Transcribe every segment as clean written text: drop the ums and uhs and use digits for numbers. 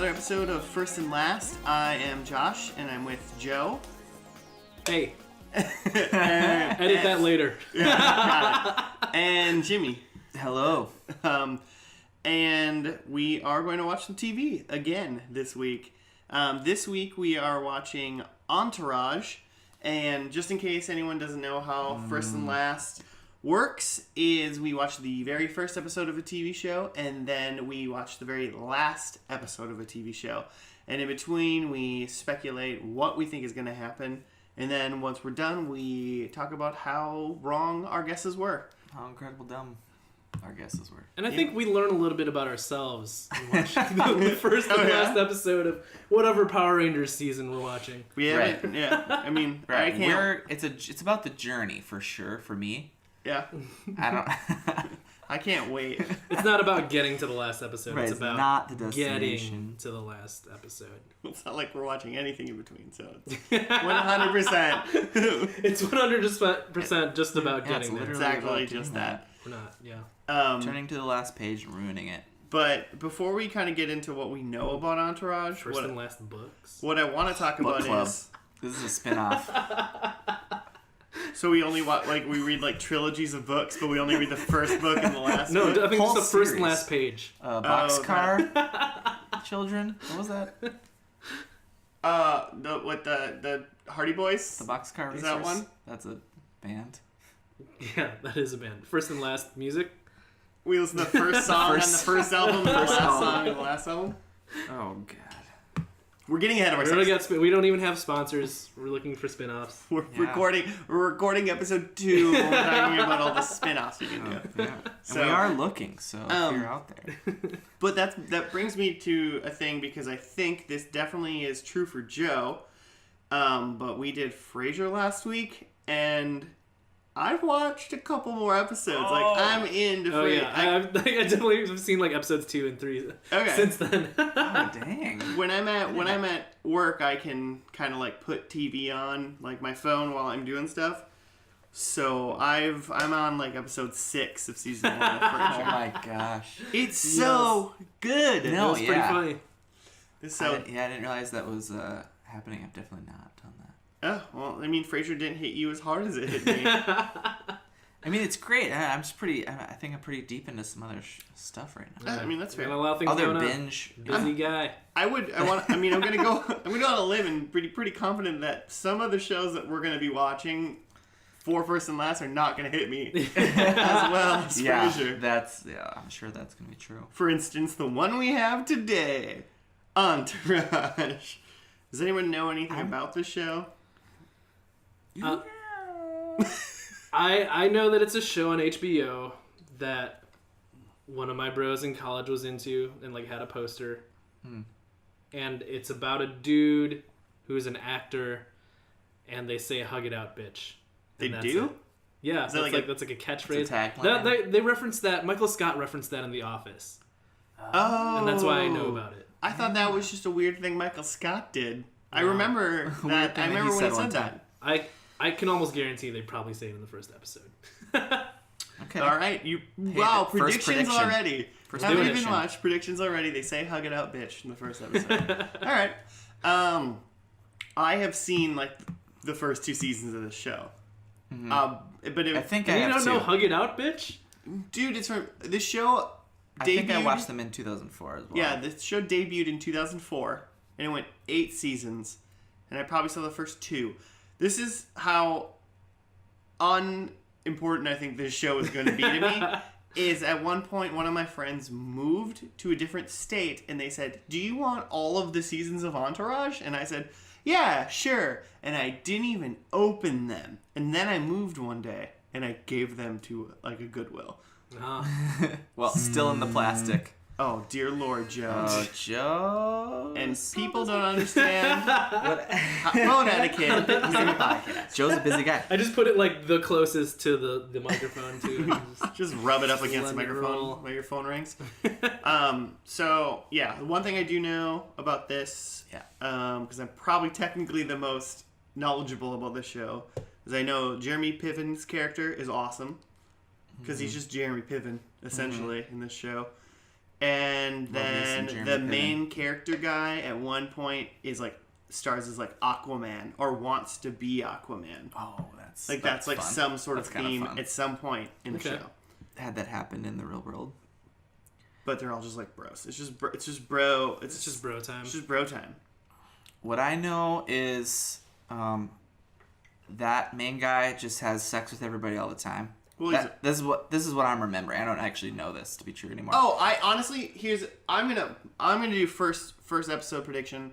another episode of First and Last. I am Josh, and I'm with Joe. Hey. Edit that later. Yeah, got it. And Jimmy. Hello. And we are going to watch some TV again this week. This week we are watching Entourage. And just in case anyone doesn't know how First and Last works, is we watch the very first episode of a TV show, and then we watch the very last episode of a TV show. And in between, we speculate what we think is going to happen. And then once we're done, we talk about how wrong our guesses were. How incredible dumb our guesses were. And I think we learn a little bit about ourselves in watching the first and last episode of whatever Power Rangers season we're watching. We haven't, yeah. I mean, I can't. It's about the journey for sure for me. Yeah. I can't wait. It's not about getting to the last episode. Right, it's about not the destination. getting to the last episode. It's not like we're watching anything in between, so it's 100%. It's 100% just about getting there. Exactly, just that. We're not, yeah. Turning to the last page and ruining it. But before we kind of get into what we know about Entourage, First and last books. What I want to talk Book about club. is... This is a spin-off. So we only we read trilogies of books, but we only read the first book and the last No, book? I think Whole it's the first and series. last page. Boxcar Children? What was that? The Hardy Boys? The Boxcar Is Racers? that one? That's a band. Yeah, that is a band. First and last music. We listened to the first song on the first album, the last song on the last album. Oh, God. We're getting ahead of We ourselves. we don't even have sponsors. We're looking for spin-offs. We're recording episode 2. We're talking about all the spin-offs you can do. Yeah. So- And we are looking, so if you're out there. But that brings me to a thing, because I think this definitely is true for Joe. But we did Frasier last week, and I've watched a couple more episodes. I'm into Oh Frasier. yeah, I definitely have seen episodes 2 and 3 since then. Oh, dang. When I'm at work, I can kind of put TV on my phone while I'm doing stuff. So I'm on episode 6 of season 1 of Oh, Frasier. my gosh. It's so good. No, It was pretty funny. So I didn't realize that was happening. I've definitely not done that. well, I mean, Frasier didn't hit you as hard as it hit me. I mean, it's great. I think I'm pretty deep into some other stuff right now. I mean, that's fair. Got a lot of things Other going on. binge. Busy guy. I'm gonna go on a limb and pretty confident that some of the shows that we're gonna be watching for First and Last are not gonna hit me as well as Frasier. I'm sure that's gonna be true. For instance, the one we have today, Entourage. Does anyone know anything about this show? I know that it's a show on HBO that one of my bros in college was into and had a poster. And it's about a dude who's an actor, and they say "hug it out, bitch." They And that's do? it. Yeah, Is that that's a catchphrase. It's a tagline? They referenced that. Michael Scott referenced that in The Office, Oh. and that's why I know about it. I thought that was just a weird thing Michael Scott did. I remember Weird that. thing I that remember he when he said one said time. that. I can almost guarantee they probably say it in the first episode. Okay. All right, First predictions prediction. already. First Haven't prediction. even watched predictions already. They say "hug it out, bitch" in the first episode. All right, I have seen the first 2 seasons of this show. But I think You I have don't know too. "hug it out, bitch"? dude, it's from the show. I think I watched them in 2004 as well. Yeah, the show debuted in 2004, and it went 8 seasons, and I probably saw the first 2. This is how unimportant I think this show is going to be to me. Is at one point one of my friends moved to a different state, and they said, "Do you want all of the seasons of Entourage?" And I said, "Yeah, sure." And I didn't even open them. And then I moved one day, and I gave them to a Goodwill. Well, still in the plastic. Oh, dear Lord, Joe. Oh, Joe. And people don't understand phone etiquette in a podcast. Joe's a busy guy. I just put it the closest to the microphone too. Just rub it up against the Let it microphone roll. while your phone rings. So, yeah, the one thing I do know about this, because I'm probably technically the most knowledgeable about this show, is I know Jeremy Piven's character is awesome, because he's just Jeremy Piven, essentially, in this show. And then Jeremy the Piven. main character guy at one point is like stars as like Aquaman or wants to be Aquaman. Oh, that's That's like fun. some sort That's of kinda theme fun. at some point in the show. Had that happen in the real world. But they're all just like bros. It's just bro time. It's just bro time. What I know is that main guy just has sex with everybody all the time. Well, This is what I'm remembering. I don't actually know this to be true anymore. Oh, I honestly I'm gonna do first episode prediction.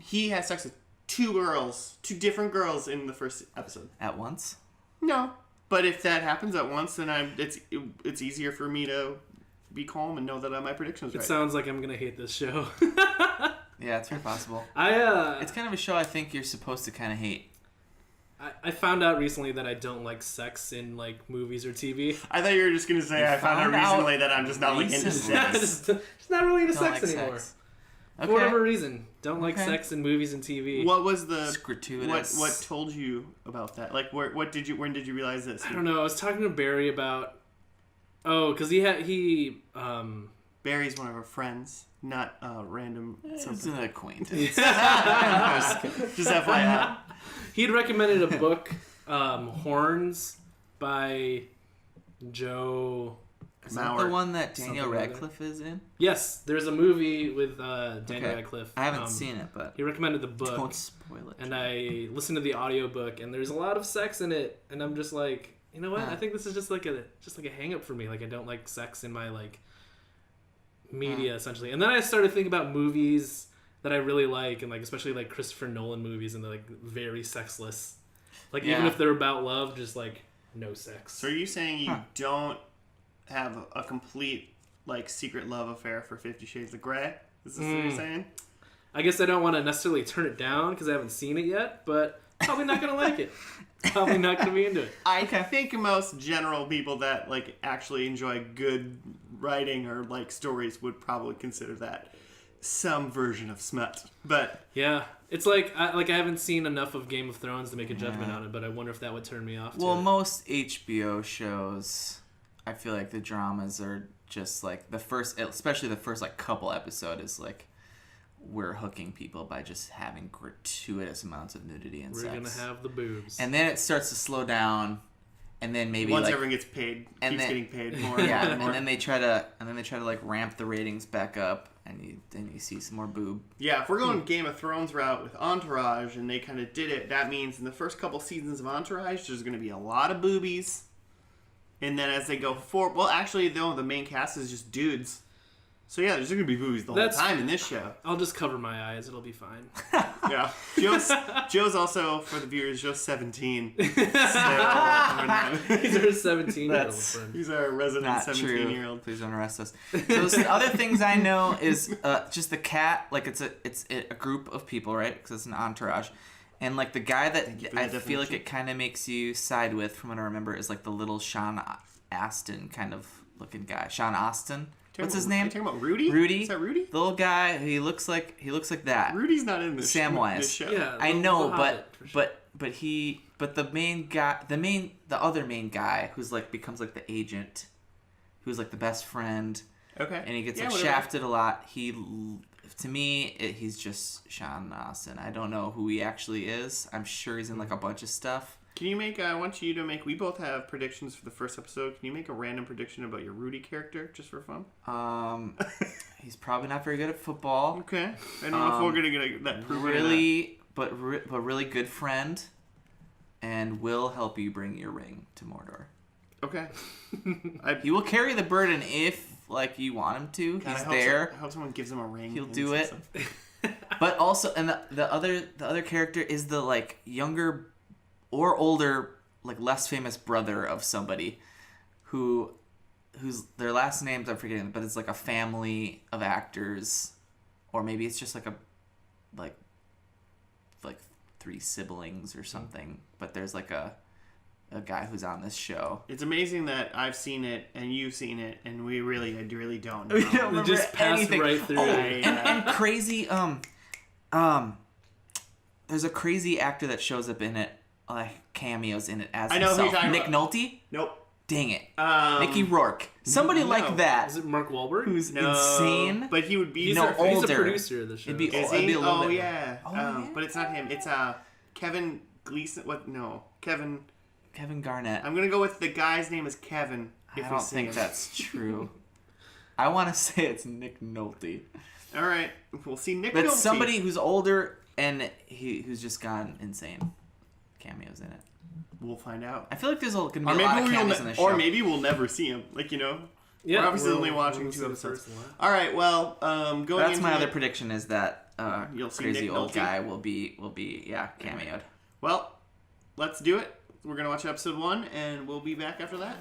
He has sex with two different girls in the first episode. At once? No, but if that happens at once, then it's easier for me to be calm and know that my prediction was right. It sounds like I'm gonna hate this show. Yeah, it's very possible. It's It's kind of a show I think you're supposed to kind of hate. I found out recently that I don't like sex in like movies or TV. I thought you were just gonna say I found out recently that I'm just not like into sex. just not really into Don't sex like anymore. sex. For whatever reason, don't like Okay. sex in movies and TV. What was the It's gratuitous. what told you about that? Like when did you realize this? I don't know. I was talking to Barry about. Oh, because he Barry's one of our friends, not random It's something. an acquaintance. Just FYI. he'd recommended a book, Horns, by Joe. Is that Mauer. the one that Daniel Something like Radcliffe is in? Yes, there's a movie with Daniel Okay. Radcliffe. I haven't seen it, but He recommended the book, don't spoil it. and I listened to the audiobook, and there's a lot of sex in it, and I'm just like, you know what? Huh. I think this is just like a hang up for me. Like I don't like sex in my like media essentially. And then I started thinking about movies that I really like, and like especially like Christopher Nolan movies, and they're like very sexless. Like even Yeah. if they're about love, just like no sex. So are you saying you don't have a complete like secret love affair for 50 Shades of Grey? Is this what you're saying? I guess I don't want to necessarily turn it down because I haven't seen it yet, but probably not gonna like it. Probably not gonna be into it. I think most general people that like actually enjoy good writing or like stories would probably consider that some version of smut. But Yeah, it's like I haven't seen enough of Game of Thrones to make a judgment on it, but I wonder if that would turn me off. Well, to it. most HBO shows, I feel like the dramas are just like especially the first like couple episode is like we're hooking people by just having gratuitous amounts of nudity and We're sex. gonna have the boobs. And then it starts to slow down, and then maybe once like, everyone gets paid, and keeps then- getting paid more. yeah, and more. and then they try to like ramp the ratings back up, and you see some more boob. Yeah, if we're going Game of Thrones route with Entourage, and they kind of did it, that means in the first couple seasons of Entourage, there's going to be a lot of boobies. And then as they go forward, well, actually, though, the main cast is just dudes. So yeah, there's going to be boobies the whole time in this show. I'll just cover my eyes; it'll be fine. Yeah, Joe's also, for the viewers, Joe's 17. So, He's our 17-year-old That's- friend. he's our resident Not 17-year-old. true. Please don't arrest us. So the other things I know is just the cat. Like it's a group of people, right? Because it's an entourage, and like the guy that for I the feel like definition. it kind of makes you side with, from what I remember, is like the little Sean Astin kind of looking guy. Sean Astin. What's his Are name? you talking about Rudy? Rudy. Is that Rudy? The little guy. He looks like that. Rudy's not in this, Samwise. this show. Yeah, I the know, Hobbit, for sure. but the main guy, the other main guy, who's like becomes like the agent, who's like the best friend, Okay. and he gets Yeah, like whatever. shafted a lot. To me, he's just Sean Austin. I don't know who he actually is. I'm sure he's in like a bunch of stuff. Can you make, I want you to make, we both have predictions for the first episode. Can you make a random prediction about your Rudy character, just for fun? He's probably not very good at football. Okay. I don't know if we're going to get that proven. Really, but really good friend, and will help you bring your ring to Mordor. Okay. He will carry the burden if like you want him to. God, He's I hope there. I hope someone gives him a ring. He'll and do says it. something. But also, and the other character is the like younger or older, like less famous brother of somebody who's their last names I'm forgetting, but it's like a family of actors, or maybe it's just like like three siblings or something. But there's like a guy who's on this show. It's amazing that I've seen it and you've seen it, and I really don't. We don't It remember just passed anything. right through. Oh, it. and crazy there's a crazy actor that shows up in it, like cameos in it as I know who himself. you're talking Nick about. Nolte. Nope. Dang it. Mickey Rourke. Somebody no. like that. Is it Mark Wahlberg? Who's No, insane. but he would be He's no, a older. producer of the show. It'd be, Is it'd he? be a little Oh bit. yeah. Oh, yeah. But it's not him. It's Kevin Gleason. What? No, Kevin. Kevin Garnett. I'm gonna go with the guy's name is Kevin. I don't think that's true. I want to say it's Nick Nolte. All right, we'll see Nick. But Nolte. somebody who's older and who's just gone insane. Cameos in it. We'll find out. I feel like there's gonna be Or a lot of maybe cameos in this show. or maybe we'll never see him. Like Yeah, we're obviously only we'll watching see 2 the episodes. first one. All right, well, going That's into my other it- prediction is that You'll see crazy Nick old Nolte. guy will be cameoed. Well, let's do it. We're gonna watch episode 1, and we'll be back after that.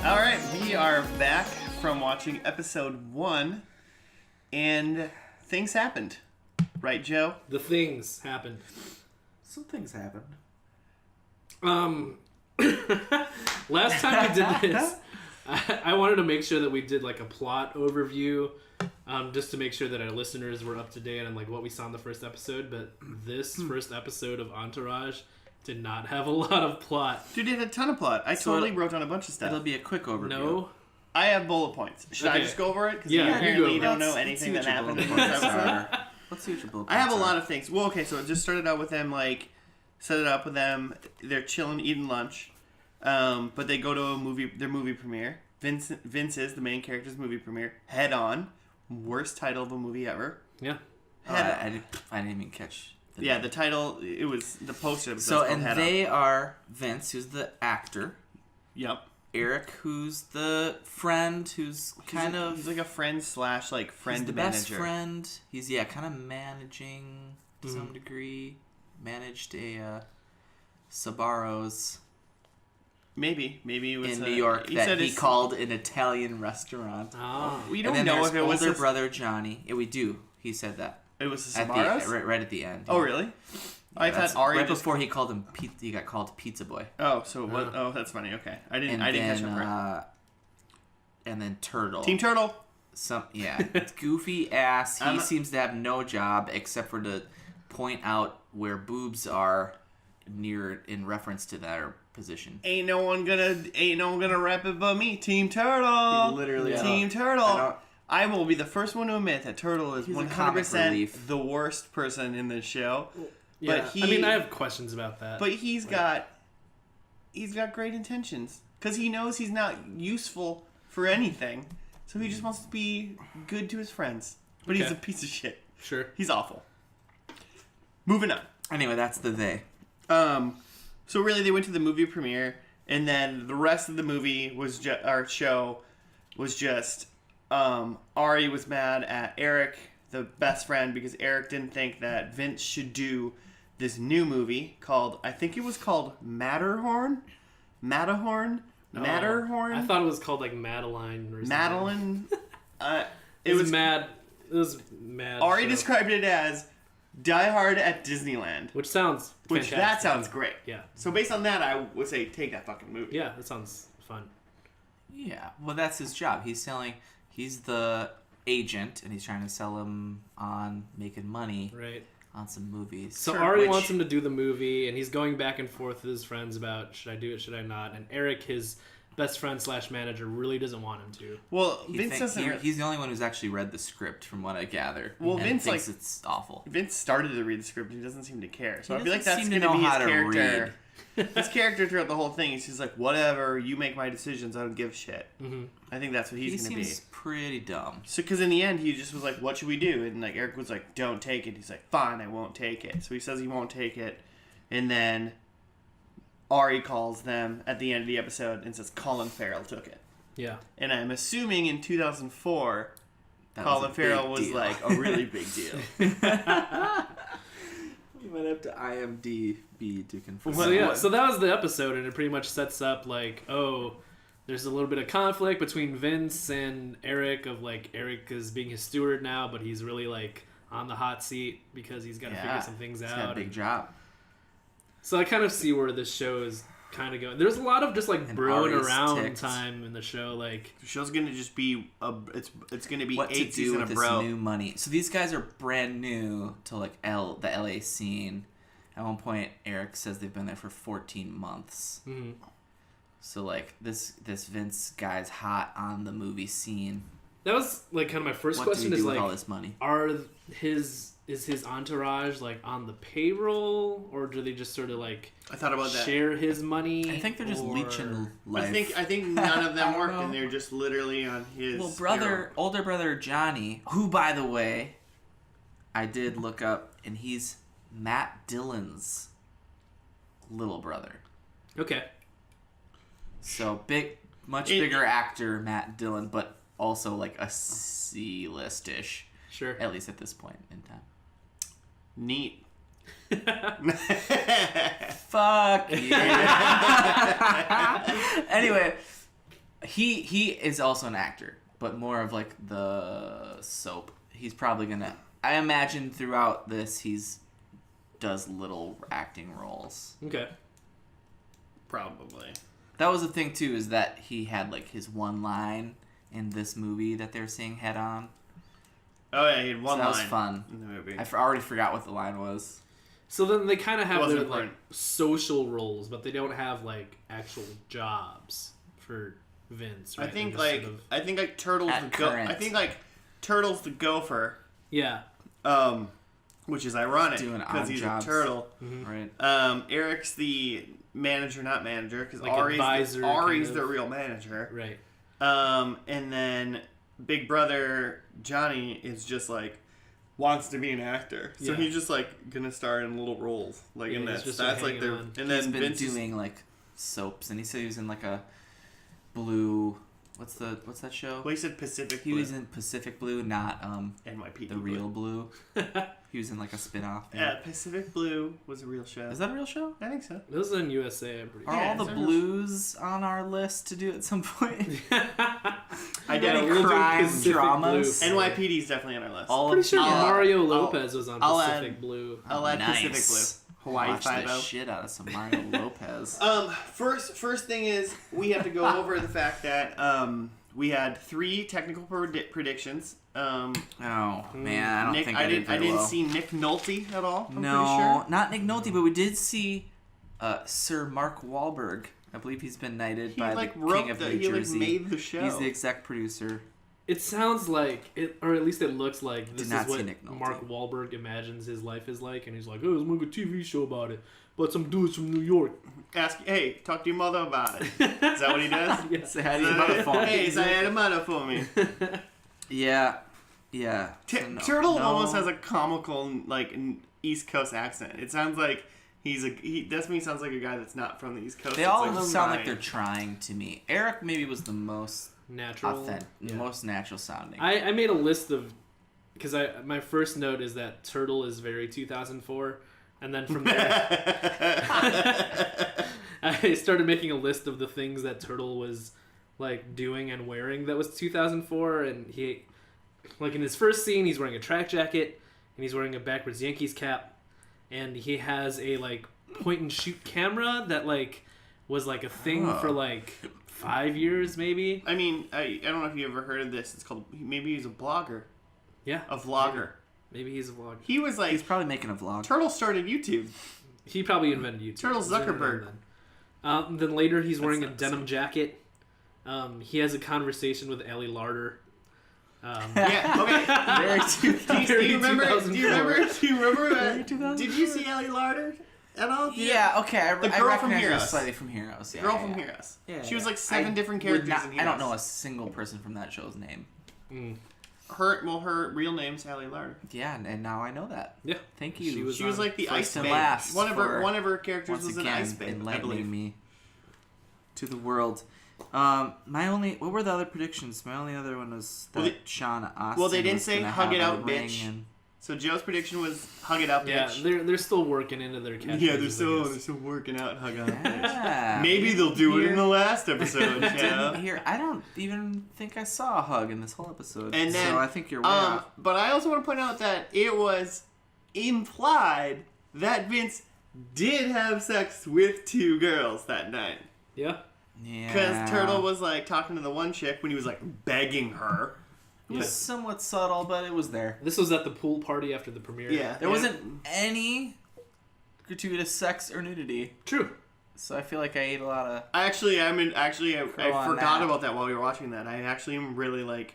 All right, we are back from watching episode 1, and things happened. Right, Joe? The things happened. Some things happen. Last time we did this, I wanted to make sure that we did like a plot overview, just to make sure that our listeners were up to date on like what we saw in the first episode. But this first episode of Entourage did not have a lot of plot. Dude, it had a ton of plot. I totally wrote down a bunch of stuff. It'll be a quick overview. No. I have bullet points. Should I Okay. just go over it? Because Yeah, you you go apparently over don't it. know Let's anything see that what your happened in bullet this points episode. are. Let's see what your bullet I have a points lot are. of things. Well, okay, so it just started out with them, like, set it up with them. They're chilling, eating lunch. But they go to their movie premiere. Vince is the main character's movie premiere. Head On. Worst title of a movie ever. Yeah. Head I didn't even catch. Yeah, the title, it was the poster episode. So, called and Head they are Vince, who's the actor. On. Yep. Eric, who's the friend, who's kind of He's like a friend slash, like, friend he's the manager. best friend. He's kind of managing to some degree. Managed a Sabaro's Maybe it was in New York that said he it's- called an Italian restaurant. Oh. We And don't then know there's if it was older his- brother Johnny. Yeah, we do. He said that It was the at Sabaros? the right at the end. Oh, really? I That's thought Ari right just... before he called him. He got called Pizza Boy. Oh, so what? Oh, that's funny. Okay, I didn't catch up. Right. And then Turtle. Team Turtle. Goofy ass. He I'm- seems to have no job except for to point out where boobs are near in reference to their position. Ain't no one gonna rap it but me. Team Turtle. Literally, Team I Turtle. don't- I will be the first one to admit that Turtle is He's a 100% comic relief. the worst person in this show. Yeah. But he, I mean, I have questions about that. But he's got great intentions because he knows he's not useful for anything, so he just wants to be good to his friends. But he's Okay. a piece of shit. Sure. He's awful. Moving on. Anyway, that's the they. So really, they went to the movie premiere, and then the rest of the movie was our show was just Ari was mad at Eric, the best friend, because Eric didn't think that Vince should do this new movie called, I think it was called Matterhorn. I thought it was called like Madeline or something. Madeline. It was mad. It was mad. Ari show. described it as Die Hard at Disneyland, Which sounds which fantastic. that sounds great. Yeah. So based on that, I would say take that fucking movie. Yeah, that sounds fun. Yeah, well, that's his job. He's the agent, and he's trying to sell him on making money Right. on some movies. So Sure, Ari which- wants him to do the movie, and he's going back and forth with his friends about should I do it, should I not? And Eric, his best friend slash manager, really doesn't want him to. Well, Vince doesn't. He's the only one who's actually read the script, from what I gather. Well, and Vince, thinks like- it's awful. Vince started to read the script. He doesn't seem to care. So He I feel like doesn't that's seem going to to know be his how to character. His character throughout the whole thing. He's just like, whatever, you make my decisions. I don't give a shit. Mm-hmm. I think that's what He he's going to be. seems pretty dumb. So, because in the end, he just was like, what should we do? And like Eric was like, don't take it. He's like, fine, I won't take it. So he says he won't take it. And then Ari calls them at the end of the episode and says Colin Farrell took it. Yeah. And I'm assuming in 2004, That Colin was a Farrell big was deal. like a really big deal. You might have to IMDb to confirm. So yeah, so that was the episode, and it pretty much sets up like, oh, there's a little bit of conflict between Vince and Eric of like Eric is being his steward now, but he's really like on the hot seat because he's got to figure some things He's out. got a big job. So I kind of see where this show is kind of going. There's a lot of just like And broing Ari's around ticked. time in the show. Like The show's gonna just be it's gonna be What to 8 do seasons with of this bro. new money? So these guys are brand new to like the LA scene. At one point, Eric says they've been there for 14 months. mm-hmm. So like this Vince guy's hot on the movie scene. that was like kind of my first What do question we do is with like, all this money? is his entourage like on the payroll, or do they just sort of like I thought about that. share his money? I think they're just or... leeching life. I think none of them I work, don't know. and they're just literally on his. Well, older brother Johnny, who by the way, I did look up, and he's Matt Dillon's little brother. Okay. So much bigger actor Matt Dillon, but also like a C-list-ish, Sure. at least at this point in time. Neat. Fuck yeah. Anyway, he is also an actor, but more of like the soap. He's probably gonna. I imagine throughout this does little acting roles. Okay. Probably. That was the thing too, is that he had like his one line in this movie that they're seeing head on. Oh yeah, he had one So that line was fun. in the movie. I already forgot what the line was. So then they kind of have Wasn't their like important. social roles, but they don't have like actual jobs for Vince. Right? I think They're just like sort of- I think like Turtles At the current. I think like Turtles the Gopher, yeah. which is ironic Doing because odd he's jobs. a turtle. Right. Eric's the manager, not manager, because Like Ari's advisor, Ari's kind the of. real manager. Right. And then Big Brother Johnny is just like wants to be an actor, so Yeah. he's just like gonna star in little roles, like Yeah, in he's that. just That's hanging like their. on. And He's then been Vince is- doing like soaps, and he said he was in like a blue. What's that show? Well, he said Pacific He Blue. was in Pacific Blue, not NYPD the real Blue. He was in like a spin-off thing. Yeah, Pacific Blue was a real show. Is that a real show? I think so. This is in USA, I'm pretty Are sure. Yeah, all the it's a real blues on our list to do at some point? I Yeah, did. we'll do crime Pacific dramas? Blue. NYPD is definitely on our list. All Pretty of sure yeah. Mario I'll- Lopez was on I'll Pacific add- Blue. I'll add Nice. Pacific Blue. Hawaii Watch the 5-0. shit out of some Mario Lopez. First thing is we have to go over the fact that we had 3 technical predictions. Oh man, I don't Nick, think I I didn't very well. see Nick Nolte at all. I'm No, pretty sure. not Nick Nolte, but we did see Sir Mark Wahlberg. I believe he's been knighted He by like the wrote King of the New he like Jersey. made the show. He's the exec producer. It sounds like it, or at least it looks like this Did not is see what Nick Nolte. Mark Wahlberg imagines his life is like, and he's like, "Oh, let's make a TV show about it." But some dudes from New York. Ask, hey, talk to your mother about it. Is that what he does? Yeah. Say hi to your mother for me. Hey, say hi to mother for me. Yeah. So Turtle no. almost has a comical like East Coast accent. It sounds like that's me. Sounds like a guy that's not from the East Coast. They It's all like sound like fine. they're trying to me. Eric maybe was the most Natural. authentic, Yeah. most natural sounding. I made a list of because my first note is that Turtle is very 2004, and then from there I started making a list of the things that Turtle was like doing and wearing that was 2004, and he like in his first scene he's wearing a track jacket and he's wearing a backwards Yankees cap, and he has a like point and shoot camera that like was like a thing for like 5 years maybe. I mean, I don't know if you ever heard of this. It's called maybe he's a blogger, Yeah, a vlogger. maybe he's a vlogger. He was like He's probably making a vlog. Turtle started YouTube. He probably invented YouTube. Turtle Zuckerberg. Then later he's wearing a not the denim jacket. He has a conversation with Ellie Larder. Yeah. Okay. Very Do you remember? Very Do you remember? Very 2004. Did you see Ellie Larder at all? Yeah, okay. I The girl from recognize her Heroes. slightly from Heroes. Yeah, Girl yeah, from yeah. Heroes. Yeah, She was yeah. like 7 different would characters not- in Heroes. I don't know a single person from that show's name. Her real name's Ellie Larder. Yeah, and now I know that. Yeah. Thank you. She was She was like the First Ice and Babe. last One of for her characters once was an again Ice Babe, I enlightening believe. me to the world. What were the other predictions? My only other one was that Sean Austin. well, they didn't was say gonna hug have it a out, ring bitch. and- So Joe's prediction was hug it out, Yeah, bitch. they're still working into their catchphrases. Yeah, I they're guess. still working out hug it out, bitch. Yeah. Maybe they'll do it in Here- the last episode, Didn't Joe. hear. I don't even think I saw a hug in this whole episode. And then, so I think you're way off. But I also want to point out that it was implied that Vince did have sex with 2 girls that night. Yeah. Yeah. Because Turtle was like talking to the one chick when he was like begging her. It was somewhat subtle, but it was there. This was at the pool party after the premiere. Yeah. There wasn't any gratuitous sex or nudity. True. So I feel like I ate a lot of... I on forgot that. about that while we were watching that. I actually am really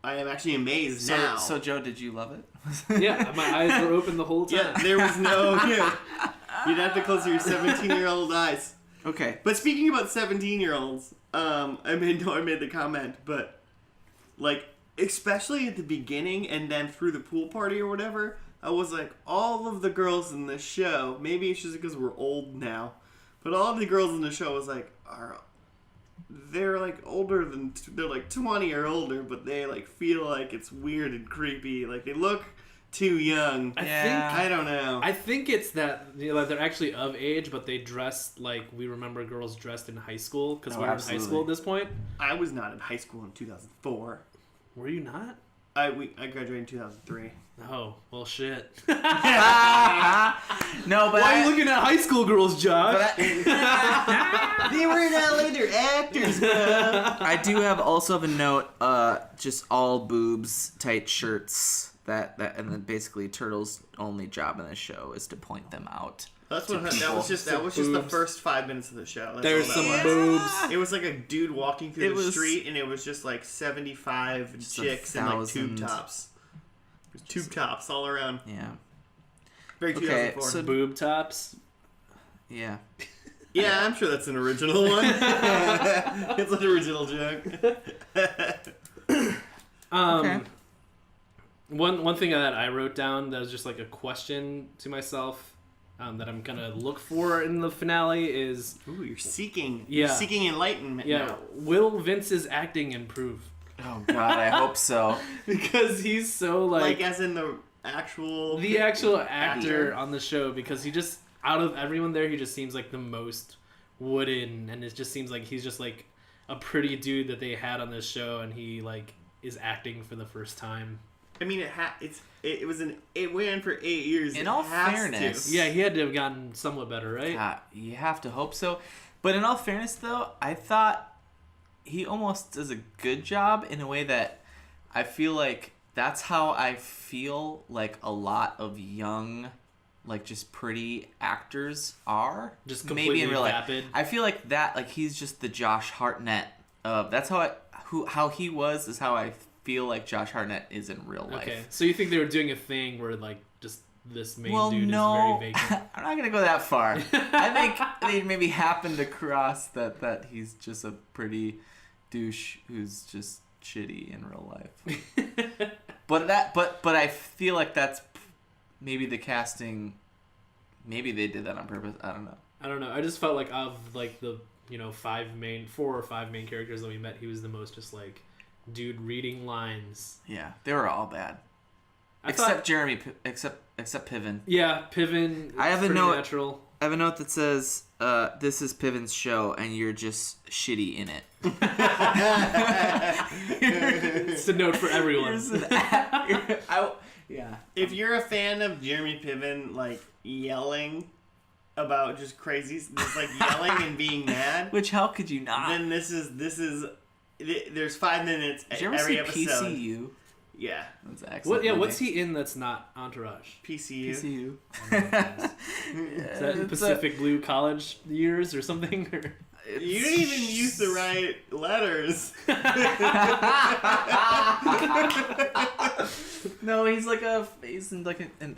I am actually amazed now. So Joe, did you love it? Yeah, my eyes were open the whole time. Yeah, there was no... You'd have to close your 17-year-old eyes. Okay. But speaking about 17-year-olds, I made the comment, but like, especially at the beginning and then through the pool party or whatever, I was like, all of the girls in this show, maybe it's just because we're old now, but all of the girls in the show was like, they're like older than, they're like 20 or older, but they like feel like it's weird and creepy. Like they look too young. I don't know. I think it's that they're actually of age, but they dress like we remember girls dressed in high school because we were in high school at this point. I was not in high school in 2004. Were you not? I graduated in 2003. Oh, well, shit. No, but Why are you looking at high school girls, Josh? They were in LA, they're actors, bro. I do have a note, just all boobs, tight shirts, that and then basically Turtle's only job in the show is to point them out. That was just the first 5 minutes of the show. That's There's all that some was. boobs. It was like a dude walking through the street, and it was just like 75 chicks in like tube tops. Tube tops all around. Yeah. Very 2004. so Boob tops. Yeah. Yeah, I'm sure that's an original one. It's an original joke. Okay. One thing that I wrote down that was just like a question to myself that I'm gonna look for in the finale is... Ooh, you're seeking enlightenment. Yeah. now. Will Vince's acting improve? Oh God, I hope so. Because he's so like as in the actual actor on the show, because he just, out of everyone there, he just seems like the most wooden, and it just seems like he's just like a pretty dude that they had on this show, and he like is acting for the first time. I mean, it went for 8 years. In all fairness, Yeah, he had to have gotten somewhat better, right? You have to hope so. But in all fairness, though, I thought he almost does a good job in a way that I feel like that's how I feel like a lot of young, like just pretty actors are. Just completely in real life. vapid. I feel like that, like he's just the Josh Hartnett of. That's how he was is how I feel like Josh Hartnett is in real life. Okay, so you think they were doing a thing where like just this main dude is no, very vacant? I'm not gonna go that far. I think they maybe happened across that he's just a pretty douche who's just shitty in real life. but I feel like that's maybe the casting. Maybe they did that on purpose. I don't know. I just felt like of like the 4 or 5 main characters that we met, he was the most just like dude reading lines. Yeah, they were all bad. Except Piven. Yeah, Piven. I have a pretty note. Natural. I have a note that says, "This is Piven's show, and you're just shitty in it." It's a note for everyone. Yeah. If you're a fan of Jeremy Piven, like yelling about just crazy, just like yelling and being mad, Which how could you not? then this is. There's 5 minutes Did you ever every see episode. PCU? Yeah, That's excellent. What's he in that's not Entourage? PCU. PCU. Is that in Pacific Blue College years or something? Or? You didn't even use the right letters. No, he's like a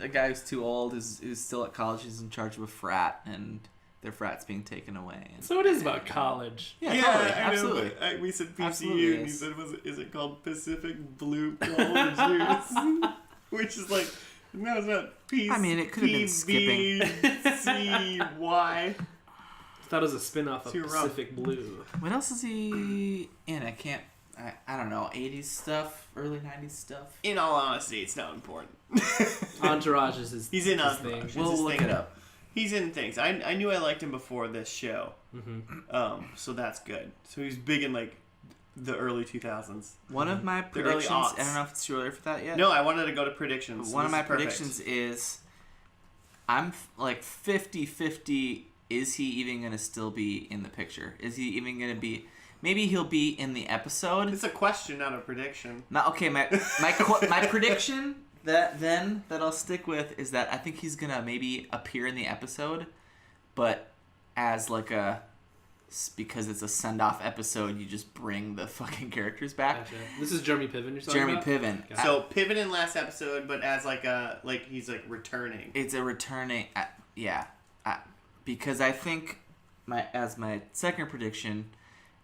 guy who's too old, who's still at college. He's in charge of a frat, and their frat's being taken away. So it is about college. Yeah, Yeah, totally, I know, absolutely. but we said PCU, Absolutely and he is. said, is it called Pacific Blue College? Which is like, no, it's not P. I mean, it could have been skipping. PCY. I thought it was a spin-off of Too rough. Pacific Blue. What else is he in? I don't know. 80s stuff, early 90s stuff. In all honesty, it's not important. Entourage is his. He's in his Entourage. thing. It's We'll his look thing. it up. He's in things. I knew I liked him before this show. Mm-hmm. So that's good. So he's big in like the early 2000s. One of my The early predictions, I aughts. don't know if it's too early for that yet. No, I wanted to go to predictions. One of This my is perfect. predictions is I'm like 50-50. Is he even going to still be in the picture? Is he even going to be... Maybe he'll be in the episode. It's a question, not a prediction. Okay, my prediction that I'll stick with is that I think he's going to maybe appear in the episode, but as like because it's a send-off episode, you just bring the fucking characters back. Gotcha. This is Jeremy Piven you're talking Jeremy about? Piven. Gotcha. So Piven in last episode, but as he's returning. It's a returning, because I think my second prediction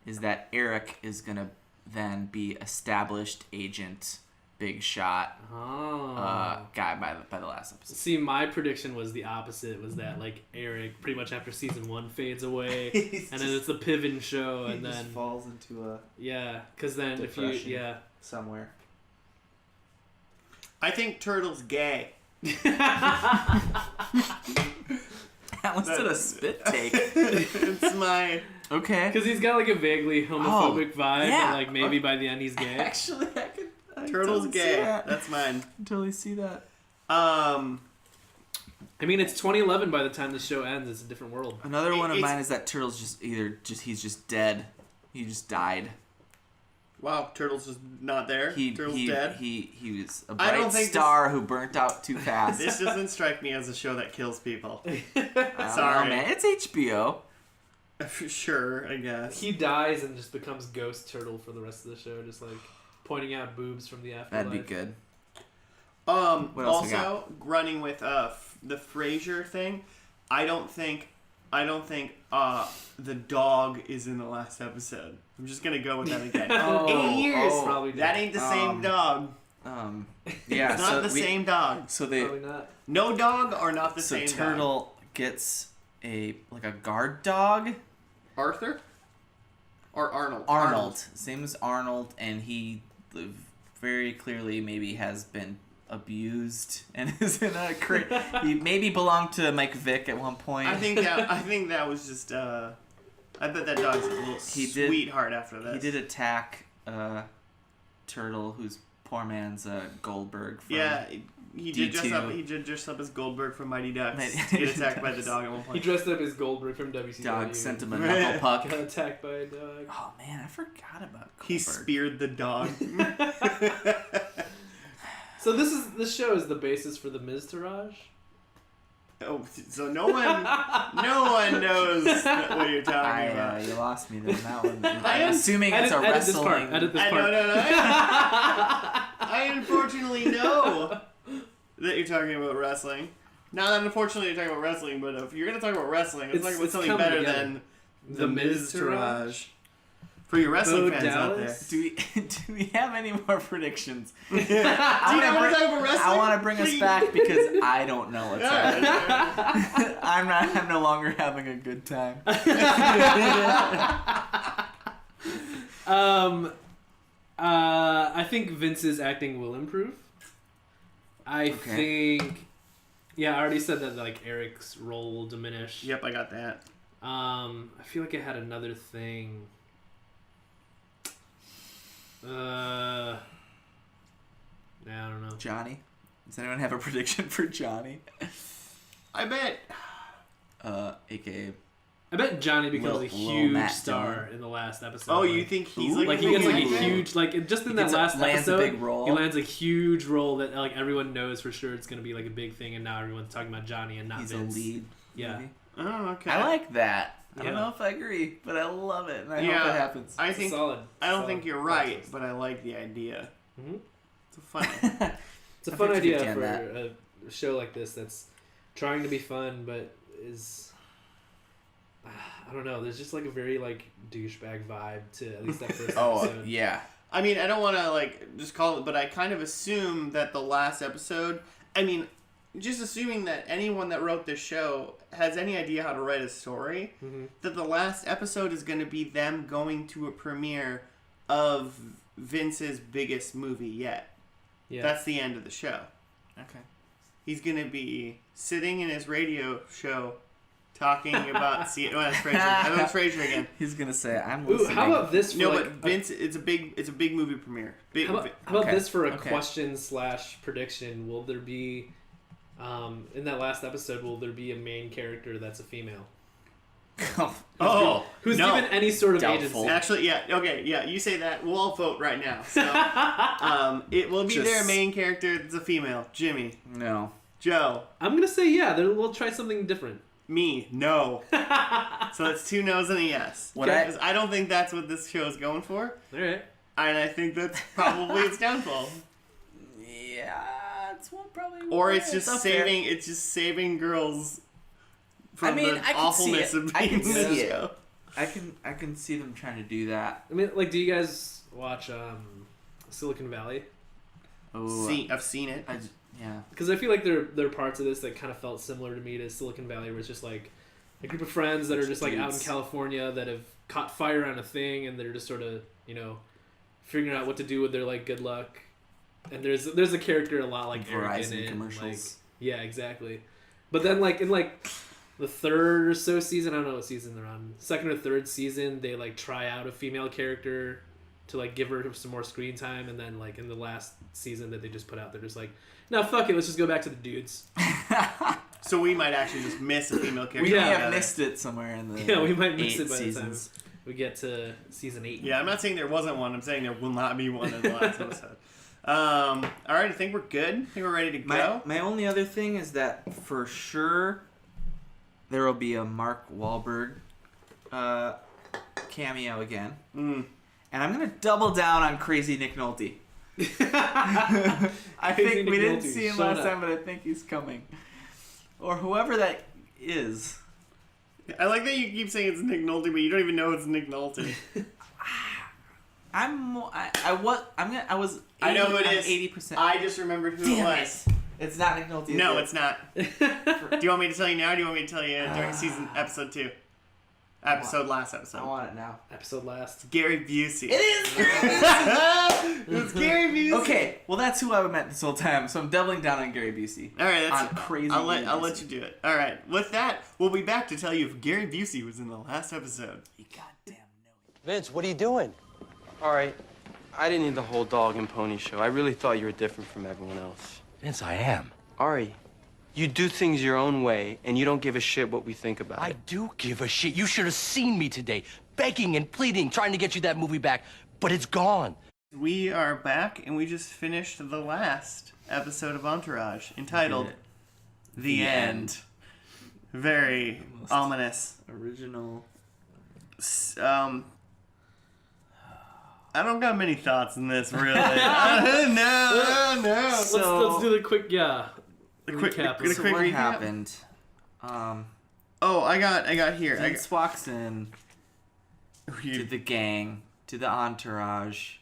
is that Eric is gonna then be established agent, big shot guy by the last episode. See, my prediction was the opposite. Was that like Eric pretty much after season 1 fades away, and then it's the Piven show, and then just falls into a because then depression. if you Somewhere. I think Turtle's gay. That was a spit take. It's my... Okay. because he's got like a vaguely homophobic vibe, yeah. and like maybe by the end he's gay. Actually, I can Turtle's totally see gay. that. That's mine. I can totally see that. I mean, it's 2011 by the time the show ends. It's a different world. Another one of mine is that Turtle's he's just dead. He just died. Wow, Turtle's just not there. Turtle's dead. He was a I don't bright think star who burnt out too fast. This doesn't strike me as a show that kills people. I don't know, Sorry. man. It's HBO. Sure, I guess. He dies and just becomes Ghost Turtle for the rest of the show, just like pointing out boobs from the afterlife. That'd be good. What else we also running with the Frasier thing, I don't think the dog is in the last episode. I'm just gonna go with that again. 8 years, probably that ain't the same dog. Yeah, It's not the same dog. So they Probably not. No dog or not the so same dog. Turtle gets a guard dog. Arthur or Arnold. Arnold. Same as Arnold, and he very clearly maybe has been abused and is in a he maybe belonged to Mike Vick at one point. I think that was just. I bet that dog's a little sweetheart after this. He did attack Turtle, who's poor man's Goldberg. From he D2. did dress up as Goldberg from Mighty Ducks to get attacked by the dog at one point. He dressed up as Goldberg from WCW. Dog sent him a knuckle puck. Got attacked by a dog. Oh man, I forgot about Goldberg. He speared the dog. So this show is the basis for the Miztourage? Oh, so no one knows what you're talking about. You lost me there on that one. I am assuming it's a wrestling. Edit this part. No. I unfortunately know that you're talking about wrestling. Not that unfortunately you're talking about wrestling, but if you're going to talk about wrestling, let's talk about something coming better together. than The Miztourage. For your wrestling Bo fans out there. Dallas? Do we have any more predictions? Do you want to talk about wrestling? I want to bring us back because I don't know what's happening. Alright. I'm no longer having a good time. I think Vince's acting will improve. I think... Yeah, I already said that like Eric's role will diminish. Yep, I got that. I feel like I had another thing. I don't know. Johnny? Does anyone have a prediction for Johnny? I bet. AKA. I bet Johnny becomes a Little huge Matt star Dillon. in the last episode. Oh, you think he's Like he gets like a big actor? huge, like just in He that gets last lands a episode, big role. he lands a huge role that like everyone knows for sure it's gonna be like a big thing, and now everyone's talking about Johnny and not He's Vince. a lead. Yeah. maybe. Oh, okay. I like that. I don't Yeah. know if I agree, but I love it, and I Yeah. hope it happens. I think Solid. I don't Solid think you're right, but I like the idea. Mhm. It's a fun. It's a I fun 50-50 idea on for that. a show like this that's trying to be fun, but is I don't know. There's just like a very like douchebag vibe to at least that first episode. yeah. I mean, I don't want to like just call it, but I kind of assume that the last episode. I mean, just assuming that anyone that wrote this show has any idea how to write a story, that the last episode is going to be them going to a premiere of Vince's biggest movie yet. Yeah. That's the end of the show. Okay. He's going to be sitting in his radio show talking about... that's Frasier. I know it's Frasier again. He's gonna say, "I'm Ooh, listening." how about this for No, like but Vince, it's a big movie premiere. Big, how about Okay, this for a okay. question / prediction? Will there be In that last episode, will there be a main character that's a female? Oh, Who's no. given any sort of Doubtful. agency? Actually, yeah, okay, yeah, you say that. We'll all vote right now. So, it will be their main character that's a female. Jimmy. No. Joe. I'm gonna say yeah. We'll try something different. Me. No. So that's 2 no's and a yes. Because I don't think that's what this show is going for. All right. And I think that's probably its downfall. Yeah, it's one probably. Or it's just up saving. there. It's just saving girls from I the can awfulness see it. of I being can in this see it. show. I can see them trying to do that. I mean, like, do you guys watch Silicon Valley? Oh, I've seen it. yeah. Because I feel like there are parts of this that kind of felt similar to me to Silicon Valley, where it's just like a group of friends that are just like out in California that have caught fire on a thing, and they're just sort of, you know, figuring out what to do with their like good luck. And there's a character a lot like Eric in Verizon it. commercials. Like, yeah, exactly. But then like in like the third or so season, I don't know what season they're on. Second or third season, they like try out a female character to like give her some more screen time, and then like in the last season that they just put out, they're just like, no, fuck it, let's just go back to the dudes. So we might actually just miss a female character. We may have altogether. missed it somewhere in the Yeah, we might miss 8 it by seasons. the time we get to season 8. Yeah, I'm not saying there wasn't one. I'm saying there will not be one in the last episode. All right, I think we're good. I think we're ready to go. My only other thing is that for sure there will be a Mark Wahlberg cameo again. Mm. And I'm going to double down on Crazy Nick Nolte. I think we didn't see him last time, but I think he's coming. Or whoever that is. I like that you keep saying it's Nick Nolte, but you don't even know it's Nick Nolte. I was. I know who it is. 80%. I just remembered who Damn it was. It's not Nick Nolte. No, is it's not. Do you want me to tell you now, or do you want me to tell you during episode 2? Last episode. I want it now. Episode last. Gary Busey. It is. It's Gary Busey. Okay, well that's who I meant this whole time, so I'm doubling down on Gary Busey. All right, on Crazy. I'll Gary let Busey. you do it. All right, with that, we'll be back to tell you if Gary Busey was in the last episode. You goddamn know it. Vince, what are you doing? All right, I didn't need the whole dog and pony show. I really thought you were different from everyone else. Vince, I am. Ari, you do things your own way, and you don't give a shit what we think about I it. do give a shit. You should have seen me today, begging and pleading, trying to get you that movie back, but it's gone. We are back, and we just finished the last episode of Entourage, entitled The End. Very ominous. Original. I don't got many thoughts in this, really. No. Let's do the quick The quick recap. the So quick what recap? happened? Oh, I got here. Vince walks in to You- the gang, to the entourage,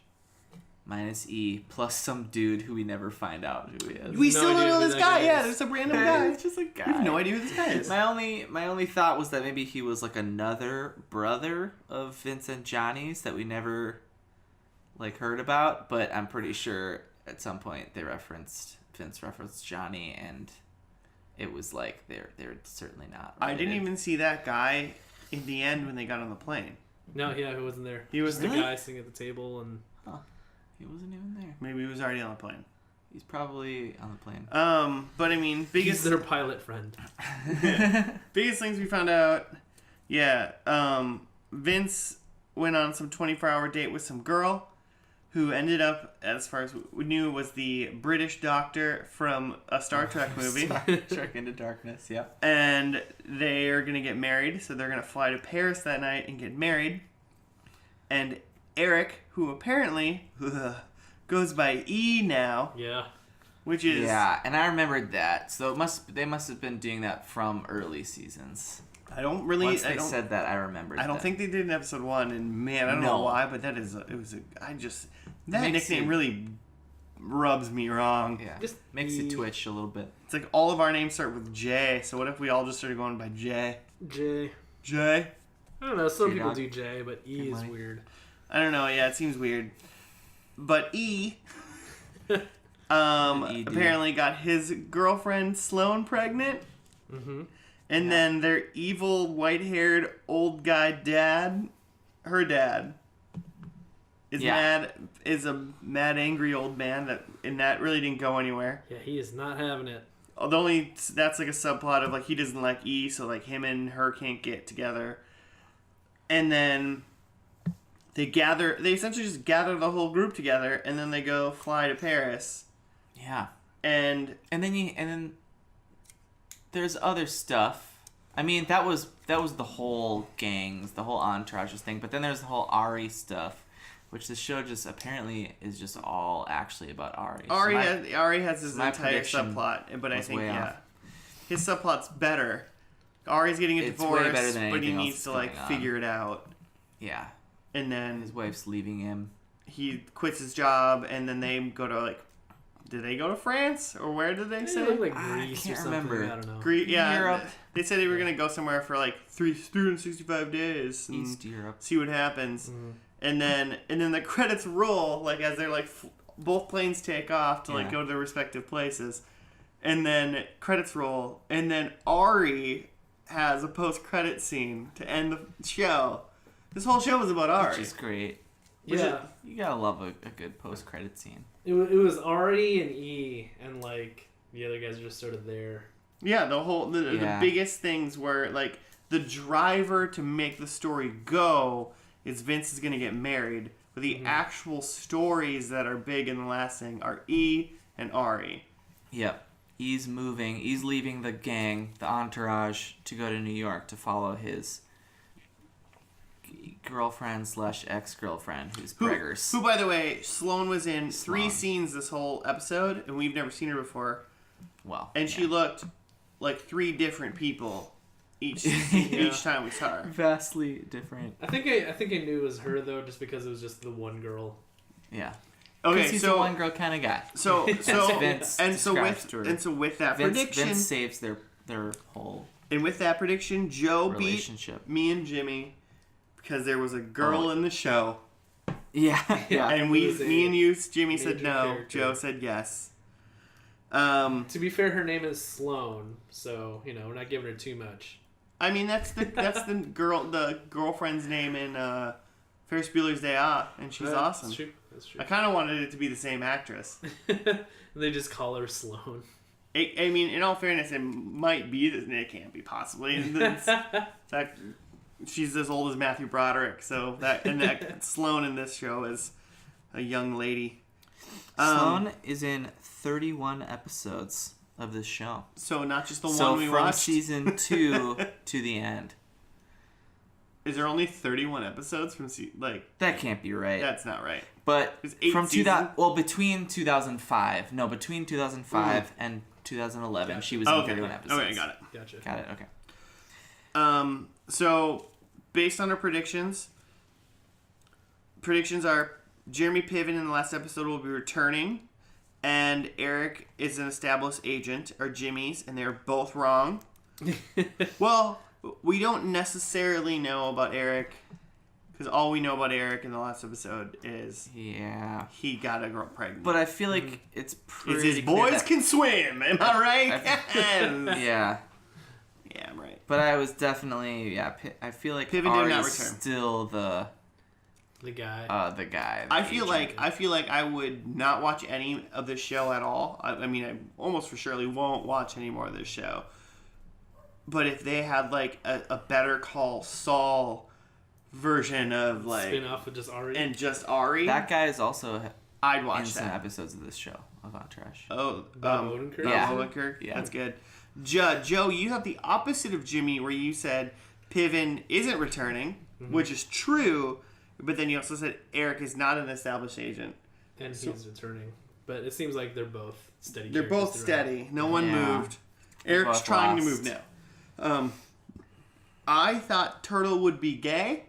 minus E, plus some dude who we never find out who he is. we No still don't idea know who this that guy. guy Yeah, is. there's a random guy. It's just a guy. We have no idea who this guy is. My only thought was that maybe he was like another brother of Vince and Johnny's that we never like heard about, but I'm pretty sure at some point Vince referenced Johnny, and it was like they're certainly not I didn't related. even see that guy in the end when they got on the plane. No, yeah, who wasn't there? He was Just the really? guy sitting at the table, and He wasn't even there. Maybe he was already on the plane. He's probably on the plane. But I mean, he's biggest their pilot friend. biggest things we found out. Yeah, Vince went on some 24-hour date with some girl who ended up, as far as we knew, was the British doctor from a Star Trek movie. Trek Into Darkness, yeah. And they are going to get married, so they're going to fly to Paris that night and get married. And Eric, who apparently goes by E now, Yeah. which is... Yeah, and I remembered that. So they must have been doing that from early seasons. I don't really... Once they said that, I remembered I don't that. think they did in episode 1, and man, I don't know why, but that is... That Makes nickname you- really rubs me wrong. Yeah, Just makes you twitch a little bit. It's like all of our names start with J, so what if we all just started going by J? J. J? I don't know. Some J people dog. do J, but E is Mike. weird. I don't know, yeah, it seems weird. But E... E dude. apparently got his girlfriend Sloane pregnant. Mm-hmm. And then their evil, white-haired, old guy dad, her dad, is a mad, angry old man, and that really didn't go anywhere. Yeah, he is not having it. that's like a subplot of like he doesn't like E, so like him and her can't get together. And then they essentially just gather the whole group together, and then they go fly to Paris. Yeah. And then there's other stuff. I mean, that was the whole gangs, the whole entourage thing. But then there's the whole Ari stuff, which the show just apparently is just all actually about Ari. Ari has his entire prediction subplot, but I think way off. his subplot's better. Ari's getting a It's divorce, way better than but he anything else needs to that's like going on. figure it out. Yeah. And then His wife's leaving him. he quits his job, and then they go to like. Did they go to France or where did they say? Like I Greece can't or something. remember. I don't know. Yeah, Europe. they said they were gonna go somewhere for like 365 days and East Europe. see what happens, and then the credits roll like as they're like both planes take off to like go to their respective places, and then credits roll, and then Ari has a post-credit scene to end the show. This whole show was about Ari. Which is great. Yeah. You gotta love a good post-credit scene. It was Ari and E, and like the other guys are just sort of there. Yeah, the biggest things were like the driver to make the story go is Vince is gonna get married, but the actual stories that are big and lasting are E and Ari. Yep. He's leaving the gang, the entourage, to go to New York to follow his girlfriend / ex-girlfriend, who's Preggers. Who, by the way, Sloane was in 3 scenes this whole episode, and we've never seen her before. Well, And she looked like 3 different people each time we saw her. vastly different. I think I knew it was her though, just because it was just the one girl. Yeah. Okay, he's so a one girl kind of guy. So Vince with that prediction, Vince saves their whole and with that prediction, Joe beat relationship. me and Jimmy because there was a girl in the show. Yeah. And me and you, Jimmy said major no. character. Joe said yes. To be fair, her name is Sloane, so we're not giving her too much. I mean that's the girlfriend's name in Ferris Bueller's Day Off, and she's awesome. That's true. I kind of wanted it to be the same actress. They just call her Sloane. I mean, in all fairness, it might be that it can't be possibly. That she's as old as Matthew Broderick, so that Sloane in this show is a young lady. Sloane is in 31 episodes of this show. So not just the one we watched. So from season 2 to the end. Is there only 31 episodes from that can't be right. That's not right. But There's 8 from seasons? between 2005 and 2011, she was in 31 episodes. Okay, got it. Gotcha. Got it. Okay. So based on our predictions are Jeremy Piven in the last episode will be returning, and Eric is an established agent, or Jimmy's, and they're both wrong. Well, we don't necessarily know about Eric, because all we know about Eric in the last episode is he got a girl pregnant. But I feel like it's pretty his clear boys that- can swim, am I right? Yeah. Yeah, I'm right. But I was definitely I feel like Piven did Ari's not return. still the guy. the guy. I feel like I would not watch any of this show at all. I mean, I almost for surely won't watch any more of this show. But if they had like a Better Call Saul version of like spin off with just Ari. that guy is also I'd watch in some that. episodes of this show of Entourage. Oh, Bob Odenkirk? Yeah. Odenkirk? Yeah. That's good. Joe, you have the opposite of Jimmy, where you said Piven isn't returning, which is true, but then you also said Eric is not an established agent. And he's returning. But it seems like they're both steady. They're both characters throughout. steady. No one Yeah. moved. Eric's both trying to lost. move now. I thought Turtle would be gay.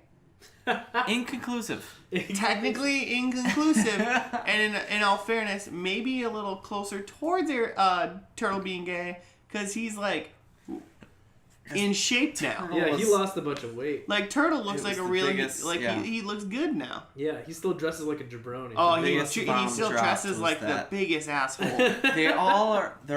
Inconclusive. Technically inconclusive, and in all fairness, maybe a little closer towards Turtle being gay, because he's like in shape now. Yeah, he lost a bunch of weight. Like Turtle looks It like was a the really biggest- he looks good now. Yeah, he still dresses like a jabroni. Oh, he biggest bomb still dropped dresses was like that. the biggest asshole. They're